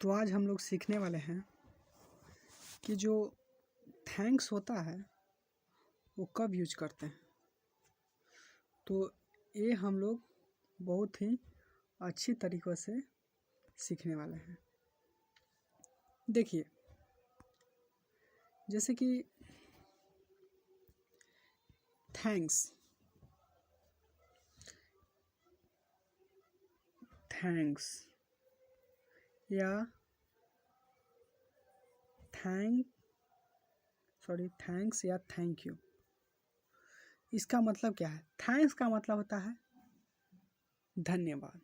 तो आज हम लोग सीखने वाले हैं कि जो थैंक्स होता है वो कब यूज करते हैं। तो ये हम लोग बहुत ही अच्छी तरीक़ों से सीखने वाले हैं। देखिए, जैसे कि थैंक्स या थैंक्स या थैंक यू, इसका मतलब क्या है? थैंक्स का मतलब होता है धन्यवाद।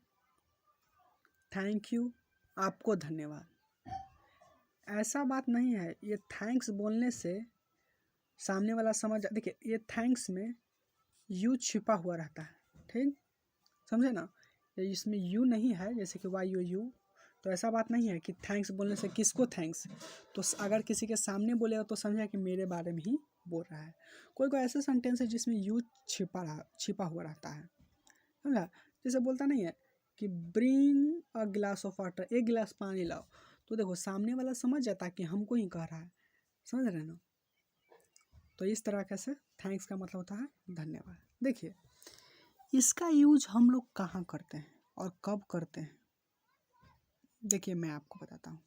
थैंक यू, आपको धन्यवाद। ऐसा बात नहीं है, ये थैंक्स बोलने से सामने वाला समझ, देखिए ये थैंक्स में यू छिपा हुआ रहता है, ठीक समझे ना। ये इसमें यू नहीं है, जैसे कि वाई यू, तो ऐसा बात नहीं है कि थैंक्स बोलने से किसको थैंक्स। तो अगर किसी के सामने बोलेगा तो समझे कि मेरे बारे में ही बोल रहा है। कोई कोई ऐसे सेंटेंस है जिसमें यू छिपा हुआ रहता है, समझा। जैसे बोलता नहीं है कि ब्रिंग अ गिलास ऑफ वाटर, एक गिलास पानी लाओ, तो देखो सामने वाला समझ जाता है कि हमको ही कह रहा है, समझ रहे ना। तो इस तरह से थैंक्स का मतलब होता है धन्यवाद। देखिए, इसका यूज हम लोग कहाँ करते हैं और कब करते हैं। देखिए मैं आपको बताता हूँ।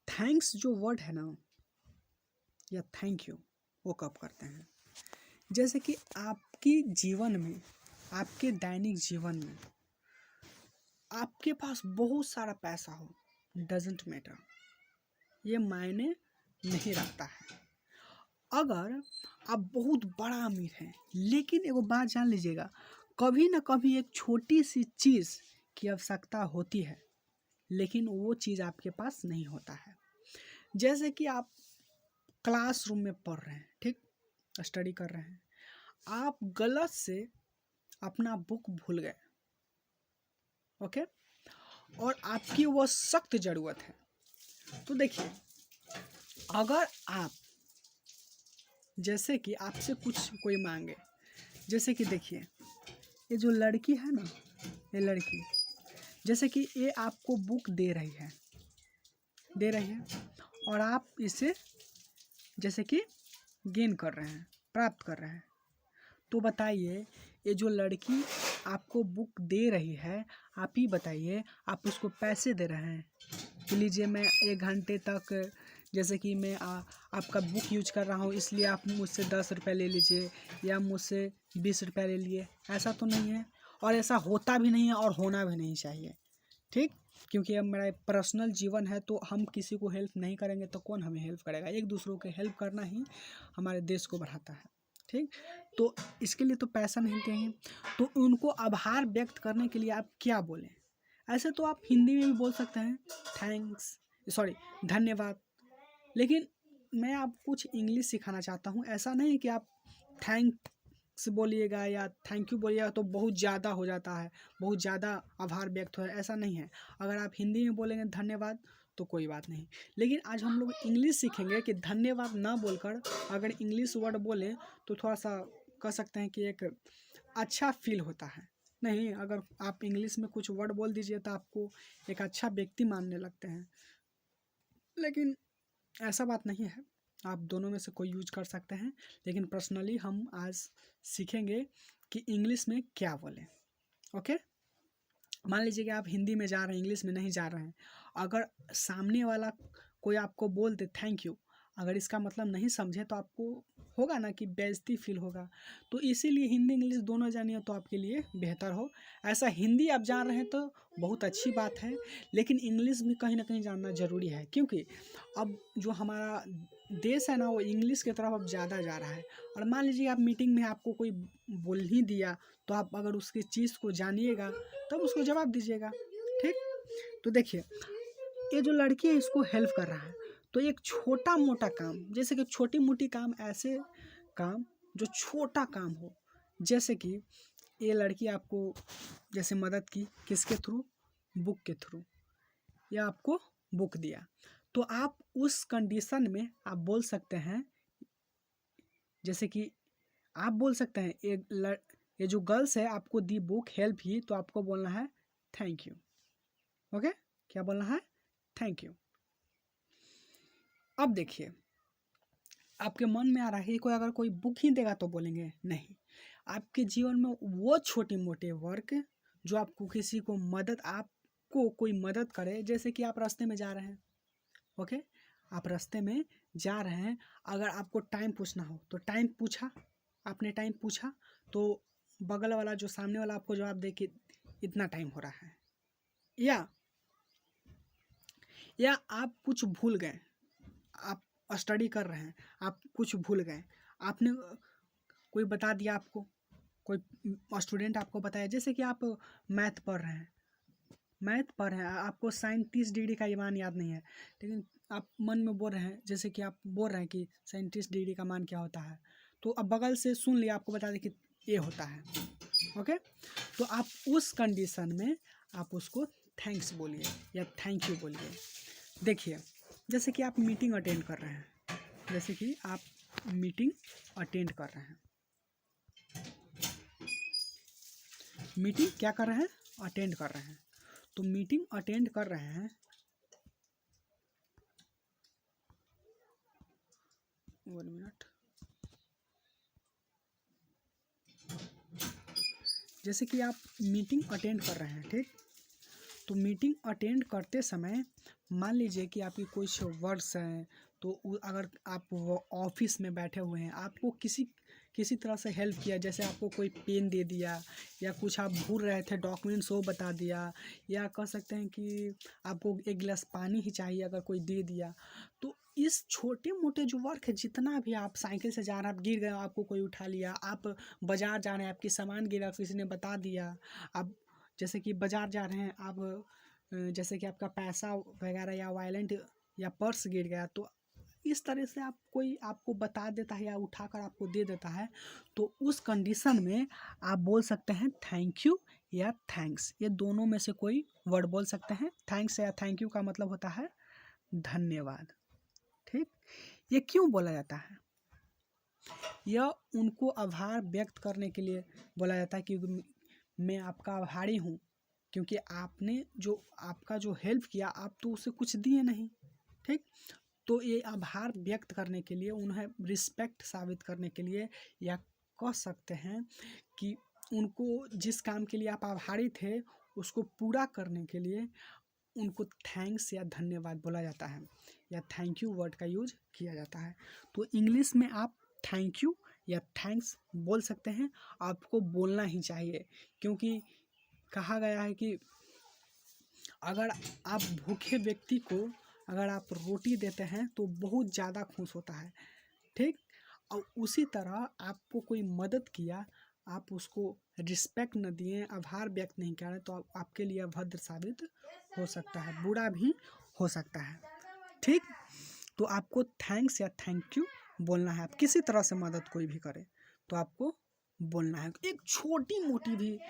थैंक्स जो वर्ड है ना, या थैंक यू, वो कब करते हैं। जैसे कि आपके जीवन में, आपके दैनिक जीवन में आपके पास बहुत सारा पैसा हो, डजेंट मैटर, ये मायने नहीं रखता है। अगर आप बहुत बड़ा अमीर हैं, लेकिन एगो बात जान लीजिएगा, कभी ना कभी एक छोटी सी चीज़ की आवश्यकता होती है, लेकिन वो चीज़ आपके पास नहीं होता है। जैसे कि आप क्लासरूम में पढ़ रहे हैं, ठीक, स्टडी कर रहे हैं, आप गलत से अपना बुक भूल गए, ओके, और आपकी वो सख्त ज़रूरत है। तो देखिए, अगर आप, जैसे कि आपसे कुछ कोई मांगे, जैसे कि देखिए ये जो लड़की है ना, ये लड़की, जैसे कि ये आपको बुक दे रही है और आप इसे जैसे कि गेन कर रहे हैं, प्राप्त कर रहे हैं। तो बताइए, ये जो लड़की आपको बुक दे रही है, आप ही बताइए, आप उसको पैसे दे रहे हैं कि लीजिए मैं 1 घंटे तक, जैसे कि मैं आपका बुक यूज कर रहा हूँ, इसलिए आप मुझसे 10 रुपये ले लीजिए या मुझसे 20 रुपये ले लिए। ऐसा तो नहीं है, और ऐसा होता भी नहीं है और होना भी नहीं चाहिए, ठीक। क्योंकि अब मेरा पर्सनल जीवन है, तो हम किसी को हेल्प नहीं करेंगे तो कौन हमें हेल्प करेगा। एक दूसरों को हेल्प करना ही हमारे देश को बढ़ाता है, ठीक। तो इसके लिए तो पैसा नहीं देंगे, तो उनको आभार व्यक्त करने के लिए आप क्या बोलें। ऐसे तो आप हिंदी में भी बोल सकते हैं धन्यवाद, लेकिन मैं आपको कुछ इंग्लिश सिखाना चाहता हूँ। ऐसा नहीं कि आप थैंक्स बोलिएगा या थैंक यू बोलिएगा तो बहुत ज़्यादा हो जाता है, बहुत ज़्यादा आभार व्यक्त हो, ऐसा नहीं है। अगर आप हिंदी में बोलेंगे धन्यवाद तो कोई बात नहीं, लेकिन आज हम लोग इंग्लिश सीखेंगे कि धन्यवाद ना बोलकर अगर इंग्लिश वर्ड बोले तो थोड़ा सा कह सकते हैं कि एक अच्छा फील होता है। नहीं, अगर आप इंग्लिश में कुछ वर्ड बोल दीजिए तो आपको एक अच्छा व्यक्ति मानने लगते हैं, लेकिन ऐसा बात नहीं है। आप दोनों में से कोई यूज कर सकते हैं, लेकिन पर्सनली हम आज सीखेंगे कि इंग्लिश में क्या बोलें, ओके। मान लीजिए कि आप हिंदी में जा रहे हैं, इंग्लिश में नहीं जा रहे हैं। अगर सामने वाला कोई आपको बोल दे थैंक यू, अगर इसका मतलब नहीं समझे तो आपको होगा ना कि बेइज्जती फील होगा। तो इसीलिए हिंदी इंग्लिश दोनों जानिए तो आपके लिए बेहतर हो। ऐसा हिंदी आप जान रहे हैं तो बहुत अच्छी बात है, लेकिन इंग्लिश भी कहीं ना कहीं जानना ज़रूरी है, क्योंकि अब जो हमारा देश है ना, वो इंग्लिश की तरफ अब ज़्यादा जा रहा है। और मान लीजिए आप मीटिंग में आपको कोई बोल ही दिया, तो आप अगर उसकी चीज़ को जानिएगा तब उसको जवाब दीजिएगा, ठीक। तो देखिए, ये जो लड़की है इसको हेल्प कर रहा है, तो एक छोटा मोटा काम, जैसे कि छोटी मोटी काम, ऐसे काम जो छोटा काम हो, जैसे कि ये लड़की आपको जैसे मदद की, किसके थ्रू, बुक के थ्रू, या आपको बुक दिया, तो आप उस कंडीशन में आप बोल सकते हैं, जैसे कि आप बोल सकते हैं ये जो गर्ल्स है आपको दी बुक हेल्प ही, तो आपको बोलना है थैंक यू, ओके। क्या बोलना है? Thank you. अब देखिए, आपके मन में आ रहा है कि कोई अगर कोई बुक ही देगा तो बोलेंगे नहीं। आपके जीवन में वो छोटे मोटे वर्क जो आपको किसी को मदद, आपको कोई मदद करे, जैसे कि आप रास्ते में जा रहे हैं, ओके, आप रास्ते में जा रहे हैं, अगर आपको टाइम पूछना हो तो टाइम पूछा, आपने टाइम पूछा तो बगल वाला जो सामने वाला आपको जवाब दे कि इतना टाइम हो रहा है। या आप कुछ भूल गए, आप स्टडी कर रहे हैं, आप कुछ भूल गए, आपने कोई बता दिया आपको, कोई स्टूडेंट आपको बताया, जैसे कि आप मैथ पढ़ रहे हैं, आपको साइन 30 डिग्री का ये मान याद नहीं है, लेकिन आप मन में बोल रहे हैं, जैसे कि आप बोल रहे हैं कि साइन 30 डिग्री का मान क्या होता है, तो अब बगल से सुन लिया, आपको बता दें कि ये होता है, ओके। तो आप उस कंडीशन में आप उसको थैंक्स बोलिए या थैंक यू बोलिए। देखिए, जैसे कि आप मीटिंग अटेंड कर रहे हैं, मीटिंग क्या कर रहे हैं? अटेंड कर रहे हैं। तो मीटिंग अटेंड कर रहे हैं, वन मिनट, जैसे कि आप मीटिंग अटेंड कर रहे हैं, ठीक। तो मीटिंग अटेंड करते समय मान लीजिए कि आपकी कुछ वर्ड्स हैं, तो अगर आप वो ऑफिस में बैठे हुए हैं, आपको किसी तरह से हेल्प किया, जैसे आपको कोई पेन दे दिया, या कुछ आप भूल रहे थे डॉक्यूमेंट्स वो बता दिया, या कह सकते हैं कि आपको एक गिलास पानी ही चाहिए अगर कोई दे दिया, तो इस छोटे मोटे जो वर्क है, जितना भी, आप साइकिल से जा रहे हैं, आप गिर गए, आपको कोई उठा लिया, आप बाजार जा रहे हैं, आपकी सामान गिरा, किसी ने बता दिया, आप जैसे कि बाजार जा रहे हैं, आप जैसे कि आपका पैसा वगैरह या वॉलेट या पर्स गिर गया, तो इस तरह से आप कोई आपको बता देता है या उठाकर आपको दे देता है, तो उस कंडीशन में आप बोल सकते हैं थैंक यू या थैंक्स। ये दोनों में से कोई वर्ड बोल सकते हैं। थैंक्स या थैंक यू का मतलब होता है धन्यवाद, ठीक। ये क्यों बोला जाता है? यह उनको आभार व्यक्त करने के लिए बोला जाता है कि मैं आपका आभारी हूँ, क्योंकि आपने जो आपका जो हेल्प किया, आप तो उसे कुछ दिए नहीं, ठीक। तो ये आभार व्यक्त करने के लिए, उन्हें रिस्पेक्ट साबित करने के लिए, या कह सकते हैं कि उनको जिस काम के लिए आप आभारी थे उसको पूरा करने के लिए उनको थैंक्स या धन्यवाद बोला जाता है, या थैंक यू वर्ड का यूज किया जाता है। तो इंग्लिश में आप थैंक यू या थैंक्स बोल सकते हैं, आपको बोलना ही चाहिए, क्योंकि कहा गया है कि अगर आप भूखे व्यक्ति को अगर आप रोटी देते हैं तो बहुत ज़्यादा खुश होता है, ठीक। और उसी तरह आपको कोई मदद किया, आप उसको रिस्पेक्ट न दिए, आभार व्यक्त नहीं करें, तो आपके लिए अभद्र साबित हो सकता है, बुरा भी हो सकता है, ठीक। तो आपको थैंक्स या थैंक यू बोलना है। आप किसी तरह से मदद कोई भी करे तो आपको बोलना है। एक छोटी मोटी भी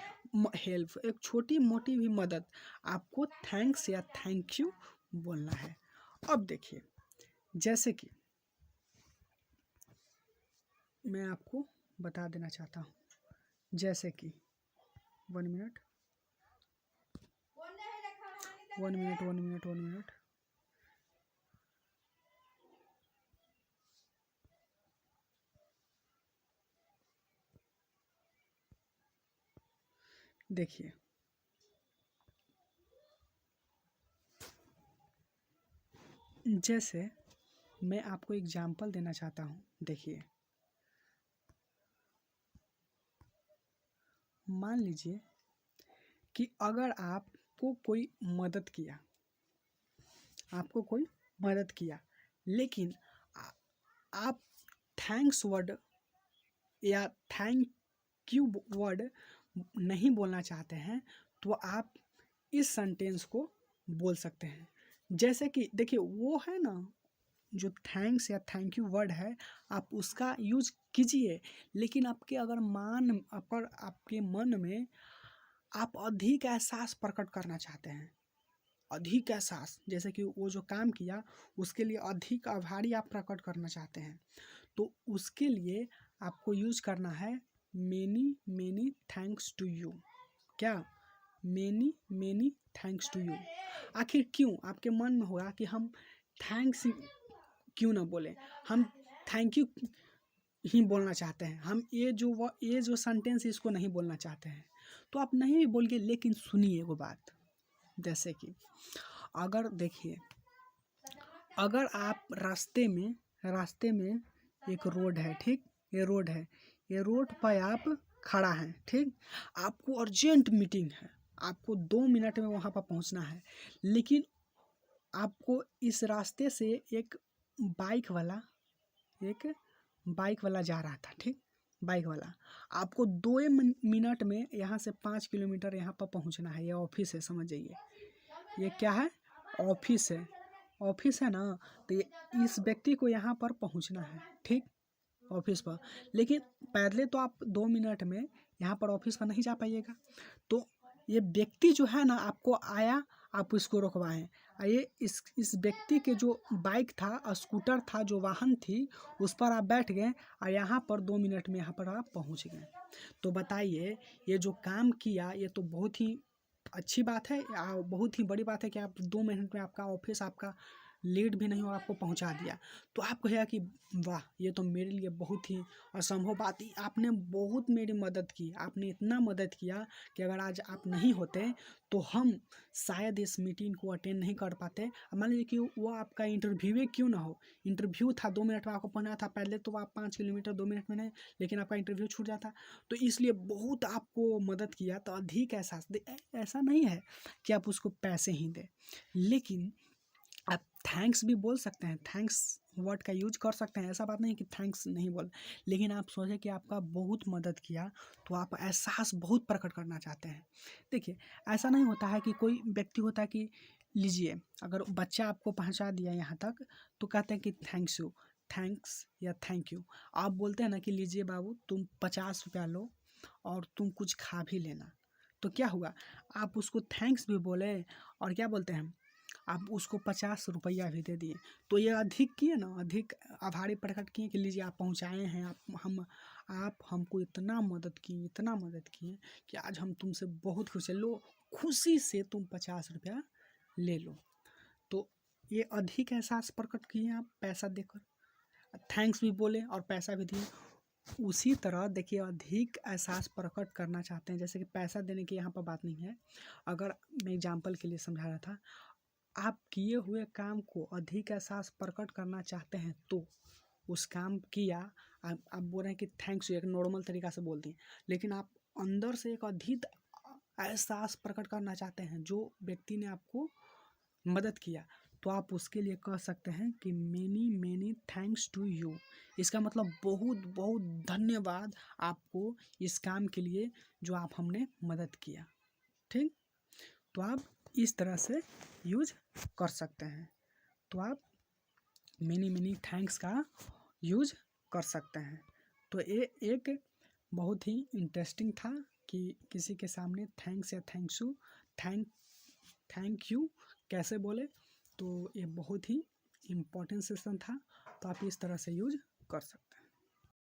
हेल्प, एक छोटी मोटी भी मदद, आपको थैंक्स या थैंक यू बोलना है। अब देखिए, जैसे कि मैं आपको बता देना चाहता हूँ, जैसे कि वन मिनट, देखिए, जैसे मैं आपको एग्जाम्पल देना चाहता हूँ। देखिए, मान लीजिए कि अगर आपको कोई मदद किया, लेकिन आप थैंक्स वर्ड या थैंक यू वर्ड नहीं बोलना चाहते हैं, तो आप इस सेंटेंस को बोल सकते हैं। जैसे कि देखिए, वो है ना जो थैंक्स या थैंक यू वर्ड है, आप उसका यूज कीजिए, लेकिन आपके आपके मन में आप अधिक एहसास प्रकट करना चाहते हैं, अधिक एहसास, जैसे कि वो जो काम किया उसके लिए अधिक आभारी आप प्रकट करना चाहते हैं, तो उसके लिए आपको यूज करना है many many thanks to you. क्या? Many many thanks to you. आखिर क्यों? आपके मन में होगा कि हम थैंक्स क्यों ना बोलें, हम थैंक यू ही बोलना चाहते हैं, हम ये जो सेंटेंस इसको नहीं बोलना चाहते हैं, तो आप नहीं भी बोलिए। लेकिन सुनिए वो बात, जैसे कि अगर देखिए, अगर आप रास्ते में एक रोड है, ठीक, ये रोड है, ये रोड पर आप खड़ा हैं, ठीक, आपको अर्जेंट मीटिंग है, आपको 2 मिनट में वहाँ पर पहुँचना है, लेकिन आपको इस रास्ते से एक बाइक वाला जा रहा था, ठीक, बाइक वाला, आपको 2 मिनट में यहाँ से 5 किलोमीटर यहाँ पर पहुँचना है। ये ऑफिस है, समझ जाइए, ये क्या है? ऑफिस है, ऑफिस है ना। तो ये इस व्यक्ति को यहाँ पर पहुँचना है, ठीक, ऑफिस पर, लेकिन पहले तो आप 2 मिनट में यहाँ पर ऑफिस पर नहीं जा पाइएगा। तो ये व्यक्ति जो है ना, आपको आया, आप इसको रोकवाएं, ये इस व्यक्ति के जो बाइक था, स्कूटर था, जो वाहन थी, उस पर आप बैठ गए और यहाँ पर 2 मिनट में यहाँ पर आप पहुँच गए। तो बताइए, ये जो काम किया, ये तो बहुत ही अच्छी बात है, बहुत ही बड़ी बात है कि आप 2 मिनट में आपका ऑफिस, आपका लेट भी नहीं हो, आपको पहुंचा दिया। तो आप कहेगा कि वाह, ये तो मेरे लिए बहुत ही असंभव बात ही, आपने बहुत मेरी मदद की, आपने इतना मदद किया कि अगर आज आप नहीं होते तो हम शायद इस मीटिंग को अटेंड नहीं कर पाते। मान लीजिए कि वो आपका इंटरव्यू क्यों ना हो, इंटरव्यू था, 2 मिनट में आपको पहुंचना था, पहले तो आप 5 किलोमीटर 2 मिनट में नहीं, लेकिन आपका इंटरव्यू छूट जाता, तो इसलिए बहुत आपको मदद किया। तो अधिक एहसास दे, ऐसा नहीं है कि आप उसको पैसे ही दें, लेकिन आप थैंक्स भी बोल सकते हैं, थैंक्स वर्ड का यूज कर सकते हैं, ऐसा बात नहीं कि थैंक्स नहीं बोल। लेकिन आप सोचें कि आपका बहुत मदद किया, तो आप एहसास बहुत प्रकट करना चाहते हैं। देखिए, ऐसा नहीं होता है कि कोई व्यक्ति होता है कि लीजिए, अगर बच्चा आपको पहुंचा दिया यहाँ तक, तो कहते हैं कि थैंक्स या थैंक यू। आप बोलते हैं ना कि लीजिए बाबू, तुम 50 रुपया लो और तुम कुछ खा भी लेना, तो क्या हुआ? आप उसको थैंक्स भी बोले, और क्या बोलते हैं, आप उसको 50 रुपया भी दे दिए। तो ये अधिक किए ना, अधिक आभारी प्रकट किए कि लीजिए, आप पहुँचाए हैं, आप हमको इतना मदद किए कि आज हम तुमसे बहुत खुश हैं, लो, खुशी से तुम 50 रुपया ले लो। तो ये अधिक एहसास प्रकट किए आप पैसा देकर, थैंक्स भी बोले और पैसा भी दिए। उसी तरह देखिए, अधिक एहसास प्रकट करना चाहते हैं, जैसे कि पैसा देने की यहाँ पर बात नहीं है, अगर मैं एग्जाम्पल के लिए समझा रहा था, आप किए हुए काम को अधिक एहसास प्रकट करना चाहते हैं, तो उस काम किया, आप बोल रहे हैं कि थैंक्स यू, एक नॉर्मल तरीका से बोल दिए, लेकिन आप अंदर से एक अधिक एहसास प्रकट करना चाहते हैं जो व्यक्ति ने आपको मदद किया, तो आप उसके लिए कह सकते हैं कि many many thanks to you. इसका मतलब बहुत बहुत धन्यवाद आपको इस काम के लिए जो आप हमने मदद किया, ठीक। तो आप इस तरह से यूज कर सकते हैं। तो आप मेनी मेनी थैंक्स का यूज कर सकते हैं। तो ये एक बहुत ही इंटरेस्टिंग था कि किसी के सामने थैंक्स या थैंक यू कैसे बोले। तो ये बहुत ही इम्पोर्टेंट सेशन था, तो आप इस तरह से यूज कर सकते हैं।